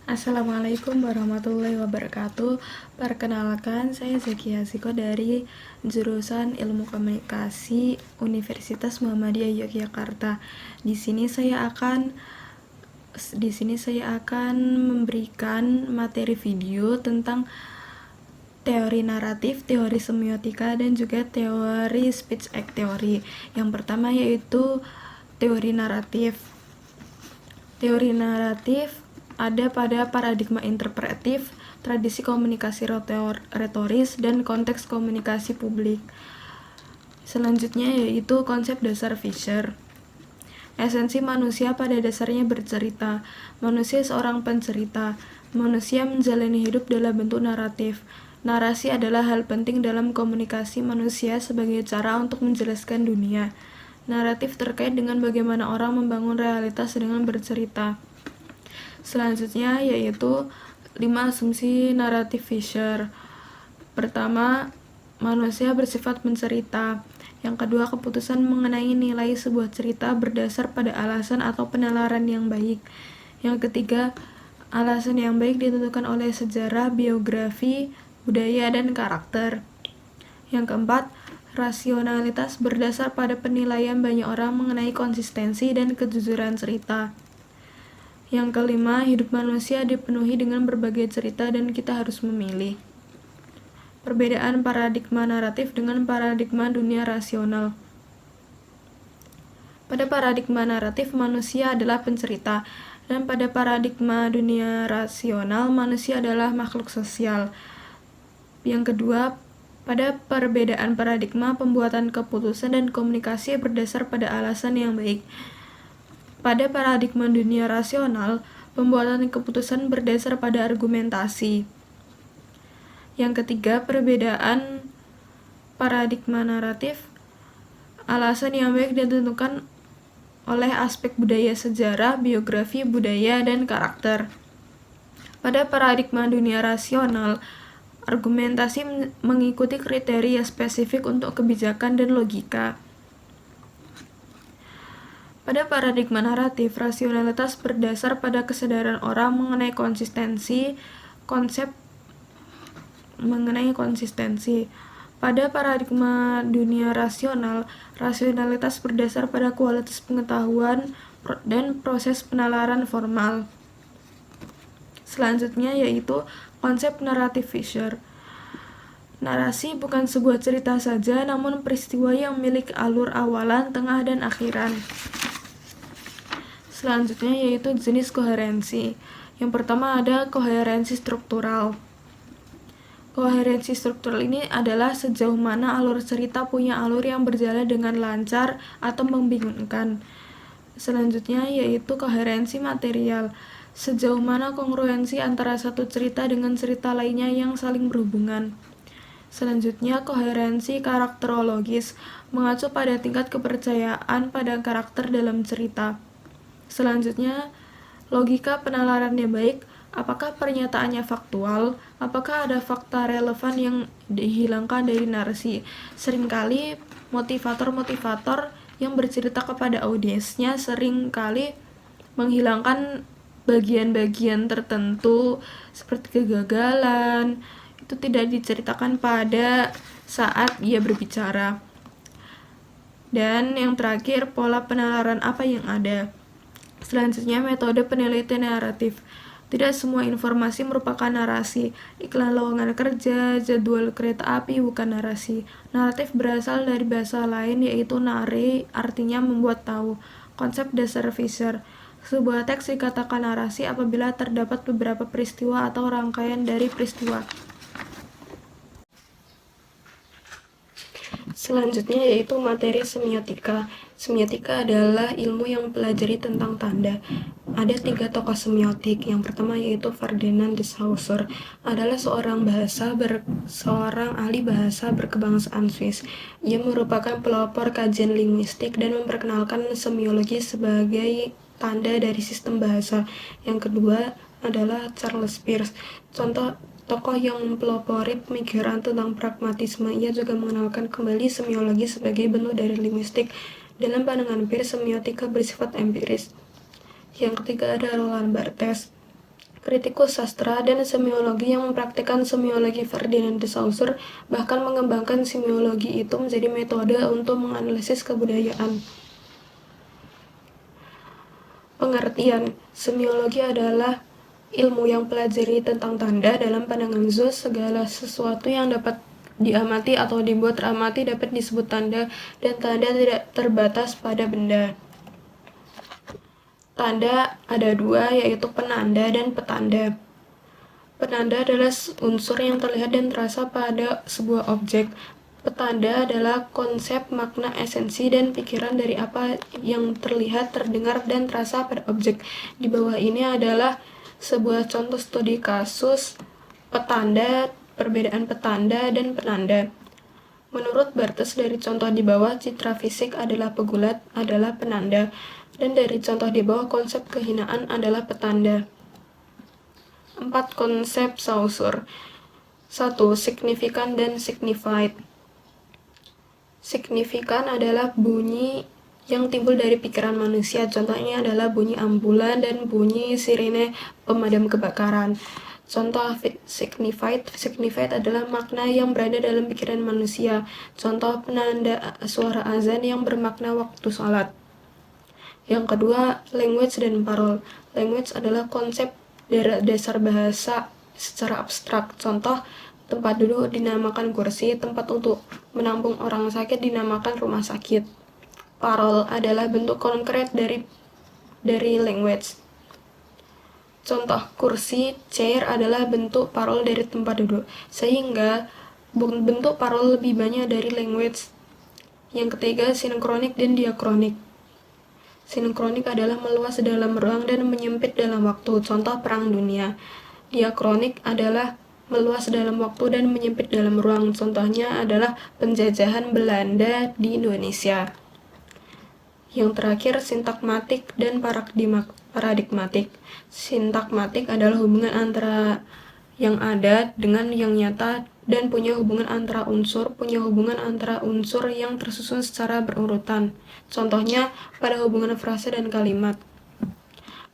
Assalamualaikum warahmatullahi wabarakatuh. Perkenalkan, saya Zakia Ziko dari jurusan Ilmu Komunikasi Universitas Muhammadiyah Yogyakarta. Di sini saya akan memberikan materi video tentang teori naratif, teori semiotika, dan juga teori speech act theory. Yang pertama yaitu teori naratif. Teori naratif ada pada paradigma interpretif, tradisi komunikasi retoris, dan konteks komunikasi publik. Selanjutnya yaitu konsep dasar Fisher. Esensi manusia pada dasarnya bercerita. Manusia seorang pencerita. Manusia menjalani hidup dalam bentuk naratif. Narasi adalah hal penting dalam komunikasi manusia sebagai cara untuk menjelaskan dunia. Naratif terkait dengan bagaimana orang membangun realitas dengan bercerita. Selanjutnya yaitu 5 asumsi naratif Fisher. Pertama, manusia bersifat mencerita. Yang kedua, keputusan mengenai nilai sebuah cerita berdasar pada alasan atau penalaran yang baik. Yang ketiga, alasan yang baik ditentukan oleh sejarah, biografi, budaya, dan karakter. Yang keempat, rasionalitas berdasar pada penilaian banyak orang mengenai konsistensi dan kejujuran cerita. Yang kelima, hidup manusia dipenuhi dengan berbagai cerita dan kita harus memilih. Perbedaan paradigma naratif dengan paradigma dunia rasional. Pada paradigma naratif, manusia adalah pencerita, dan pada paradigma dunia rasional, manusia adalah makhluk sosial. Yang kedua, pada perbedaan paradigma, pembuatan keputusan dan komunikasi berdasar pada alasan yang baik. Pada paradigma dunia rasional, pembuatan keputusan berdasar pada argumentasi. Yang ketiga, perbedaan paradigma naratif, alasan yang baik ditentukan oleh aspek budaya, sejarah, biografi, budaya, dan karakter. Pada paradigma dunia rasional, argumentasi mengikuti kriteria spesifik untuk kebijakan dan logika. Pada paradigma naratif, rasionalitas berdasar pada kesadaran orang mengenai konsistensi, konsep mengenai konsistensi. Pada paradigma dunia rasional, rasionalitas berdasar pada kualitas pengetahuan dan proses penalaran formal. Selanjutnya yaitu konsep naratif Fisher. Narasi bukan sebuah cerita saja, namun peristiwa yang memiliki alur awalan, tengah, dan akhiran. Selanjutnya yaitu jenis koherensi. Yang pertama ada koherensi struktural. Koherensi struktural ini adalah sejauh mana alur cerita punya alur yang berjalan dengan lancar atau membingungkan. Selanjutnya yaitu koherensi material. Sejauh mana kongruensi antara satu cerita dengan cerita lainnya yang saling berhubungan. Selanjutnya koherensi karakterologis, mengacu pada tingkat kepercayaan pada karakter dalam cerita. Selanjutnya, logika penalarannya baik, apakah pernyataannya faktual, apakah ada fakta relevan yang dihilangkan dari narasi. Seringkali motivator-motivator yang bercerita kepada audiensnya seringkali menghilangkan bagian-bagian tertentu seperti kegagalan, itu tidak diceritakan pada saat ia berbicara. Dan yang terakhir, pola penalaran apa yang ada. Selanjutnya, metode penelitian naratif. Tidak semua informasi merupakan narasi. Iklan lowongan kerja, jadwal kereta api bukan narasi. Naratif berasal dari bahasa lain yaitu nare, artinya membuat tahu. Konsep dasar Fisher. Sebuah teks dikatakan narasi apabila terdapat beberapa peristiwa atau rangkaian dari peristiwa. Selanjutnya yaitu materi semiotika. Semiotika adalah ilmu yang mempelajari tentang tanda. Ada 3 tokoh semiotik. Yang pertama yaitu Ferdinand de Saussure, adalah seorang ahli bahasa berkebangsaan Swiss. Ia merupakan pelopor kajian linguistik dan memperkenalkan semiologi sebagai tanda dari sistem bahasa. Yang kedua adalah Charles Peirce, tokoh yang mempelopori pemikiran tentang pragmatisme. Ia juga mengenalkan kembali semiologi sebagai bentuk dari linguistik. Dalam pandangan Peirce, semiotika bersifat empiris. Yang ketiga ada Roland Barthes, kritikus sastra, dan semiologi yang mempraktikkan semiologi Ferdinand de Saussure bahkan mengembangkan semiologi itu menjadi metode untuk menganalisis kebudayaan. Pengertian semiologi adalah ilmu yang pelajari tentang tanda. Dalam pandangan Zuss, segala sesuatu yang dapat diamati atau dibuat teramati dapat disebut tanda, dan tanda tidak terbatas pada benda. Tanda ada dua, yaitu penanda dan petanda. Penanda adalah unsur yang terlihat dan terasa pada sebuah objek. Petanda adalah konsep, makna, esensi, dan pikiran dari apa yang terlihat, terdengar, dan terasa pada objek. Di bawah ini adalah sebuah contoh studi kasus petanda, perbedaan petanda dan penanda. Menurut Barthes, dari contoh di bawah, citra fisik adalah pegulat adalah penanda, dan dari contoh di bawah, konsep kehinaan adalah petanda. 4 konsep Saussure. 1. Signifikan dan signified. Signifikan adalah bunyi yang timbul dari pikiran manusia. Contohnya adalah bunyi ambulan dan bunyi sirine pemadam kebakaran. Contoh signified adalah makna yang berada dalam pikiran manusia. Contoh penanda suara azan yang bermakna waktu sholat. Yang kedua, language dan parol. Language adalah konsep dasar bahasa secara abstrak. Contoh, tempat duduk dinamakan kursi, tempat untuk menampung orang sakit dinamakan rumah sakit. Parol adalah bentuk konkret dari language. Contoh, kursi, chair adalah bentuk parol dari tempat duduk, sehingga bentuk parol lebih banyak dari language. Yang ketiga, sinkronik dan diakronik. Sinkronik adalah meluas dalam ruang dan menyempit dalam waktu. Contoh, perang dunia. Diakronik adalah meluas dalam waktu dan menyempit dalam ruang. Contohnya adalah penjajahan Belanda di Indonesia. Yang terakhir, sintakmatik dan paradigmatik. Sintakmatik adalah hubungan antara yang ada dengan yang nyata dan punya hubungan antara unsur yang tersusun secara berurutan. Contohnya pada hubungan frasa dan kalimat.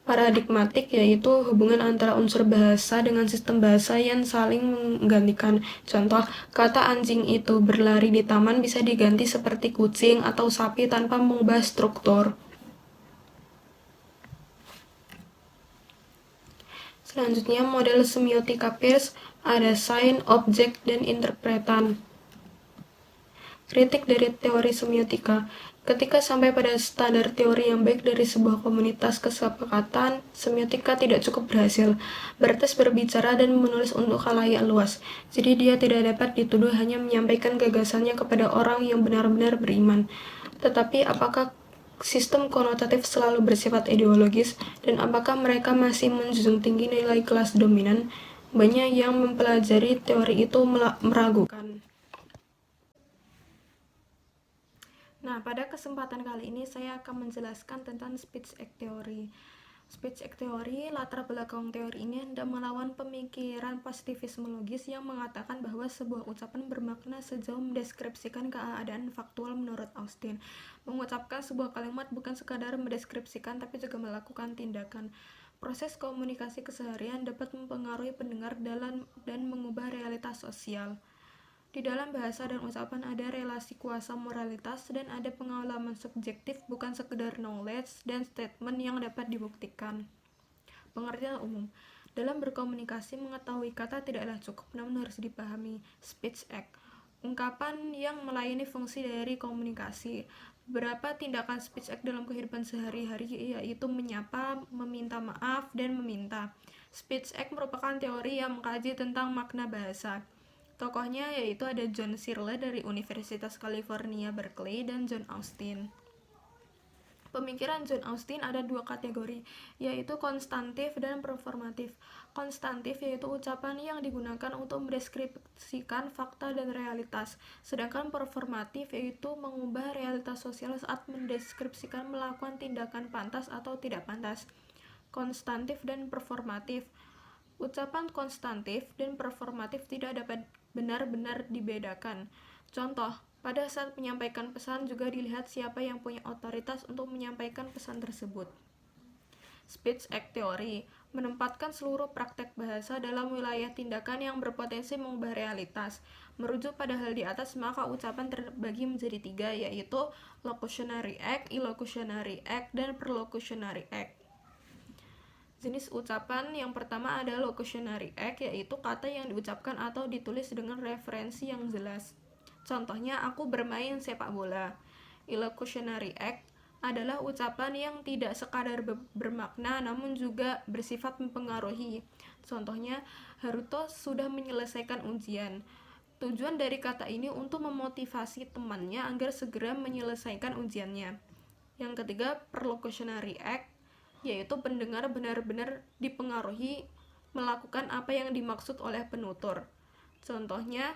Paradigmatik yaitu hubungan antara unsur bahasa dengan sistem bahasa yang saling menggantikan. Contoh, kata anjing itu berlari di taman bisa diganti seperti kucing atau sapi tanpa mengubah struktur. Selanjutnya, model semiotika Peirce ada sign, objek, dan interpretan. Kritik dari teori semiotika. Ketika sampai pada standar teori yang baik dari sebuah komunitas kesepakatan, semiotika tidak cukup berhasil. Barthes berbicara dan menulis untuk khalayak luas, jadi dia tidak dapat dituduh hanya menyampaikan gagasannya kepada orang yang benar-benar beriman. Tetapi apakah sistem konotatif selalu bersifat ideologis, dan apakah mereka masih menjunjung tinggi nilai kelas dominan? Banyak yang mempelajari teori itu meragukan. Nah, pada kesempatan kali ini saya akan menjelaskan tentang speech act theory. Speech act theory, latar belakang teori ini hendak melawan pemikiran positivismologis yang mengatakan bahwa sebuah ucapan bermakna sejauh mendeskripsikan keadaan faktual menurut Austin. Mengucapkan sebuah kalimat bukan sekadar mendeskripsikan tapi juga melakukan tindakan. Proses komunikasi keseharian dapat mempengaruhi pendengar dan mengubah realitas sosial. Di dalam bahasa dan ucapan ada relasi kuasa moralitas dan ada pengalaman subjektif, bukan sekedar knowledge dan statement yang dapat dibuktikan. Pengertian umum. Dalam berkomunikasi, mengetahui kata tidaklah cukup, namun harus dipahami. Speech act. Ungkapan yang melayani fungsi dari komunikasi. Beberapa tindakan speech act dalam kehidupan sehari-hari yaitu menyapa, meminta maaf, dan meminta. Speech act merupakan teori yang mengkaji tentang makna bahasa. Tokohnya yaitu ada John Searle dari Universitas California, Berkeley, dan John Austin. Pemikiran John Austin ada dua kategori, yaitu konstantif dan performatif. Konstantif yaitu ucapan yang digunakan untuk mendeskripsikan fakta dan realitas, sedangkan performatif yaitu mengubah realitas sosial saat mendeskripsikan melakukan tindakan pantas atau tidak pantas. Konstantif dan performatif. Ucapan konstantif dan performatif tidak dapat benar-benar dibedakan. Contoh, pada saat menyampaikan pesan juga dilihat siapa yang punya otoritas untuk menyampaikan pesan tersebut. Speech Act Theory menempatkan seluruh praktek bahasa dalam wilayah tindakan yang berpotensi mengubah realitas. Merujuk pada hal di atas, maka ucapan terbagi menjadi 3, yaitu Locutionary Act, Illocutionary Act, dan Perlocutionary Act. Jenis ucapan yang pertama ada Locutionary Act, yaitu kata yang diucapkan atau ditulis dengan referensi yang jelas. Contohnya, aku bermain sepak bola. Illocutionary Act adalah ucapan yang tidak sekadar bermakna namun juga bersifat mempengaruhi. Contohnya, Haruto sudah menyelesaikan ujian. Tujuan dari kata ini untuk memotivasi temannya agar segera menyelesaikan ujiannya. Yang ketiga, Perlocutionary Act, yaitu pendengar benar-benar dipengaruhi melakukan apa yang dimaksud oleh penutur. Contohnya,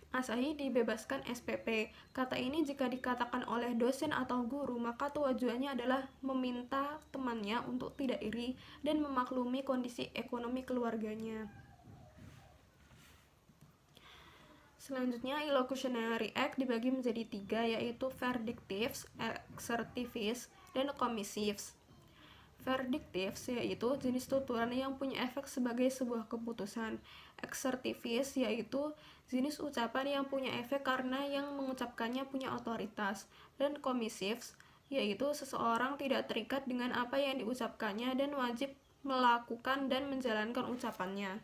Asahi dibebaskan SPP. Kata ini jika dikatakan oleh dosen atau guru, maka tujuannya adalah meminta temannya untuk tidak iri dan memaklumi kondisi ekonomi keluarganya. Selanjutnya, Illocutionary Act dibagi menjadi 3, yaitu Verdictives, Assertives, dan Commissives. Verdictives yaitu jenis tuturan yang punya efek sebagai sebuah keputusan. Assertives yaitu jenis ucapan yang punya efek karena yang mengucapkannya punya otoritas. Dan commissives yaitu seseorang tidak terikat dengan apa yang diucapkannya dan wajib melakukan dan menjalankan ucapannya.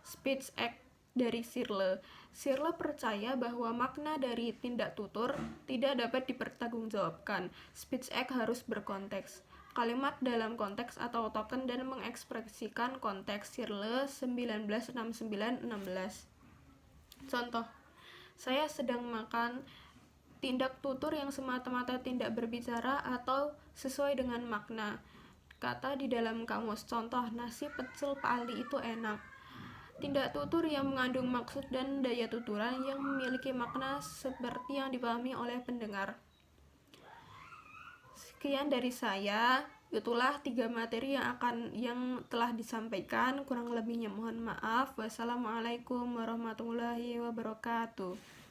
Speech Act dari Searle. Searle percaya bahwa makna dari tindak tutur tidak dapat dipertanggungjawabkan. Speech Act harus berkonteks. Kalimat dalam konteks atau token dan mengekspresikan konteks. Searle 1969-16. Contoh, saya sedang makan. Tindak tutur yang semata-mata tidak berbicara atau sesuai dengan makna. Kata di dalam kamus. Contoh, nasi pecel Pak Ali itu enak. Tindak tutur yang mengandung maksud dan daya tuturan yang memiliki makna seperti yang dipahami oleh pendengar. Sekian dari saya. Itulah 3 materi yang telah disampaikan. Kurang lebihnya mohon maaf. Wassalamualaikum warahmatullahi wabarakatuh.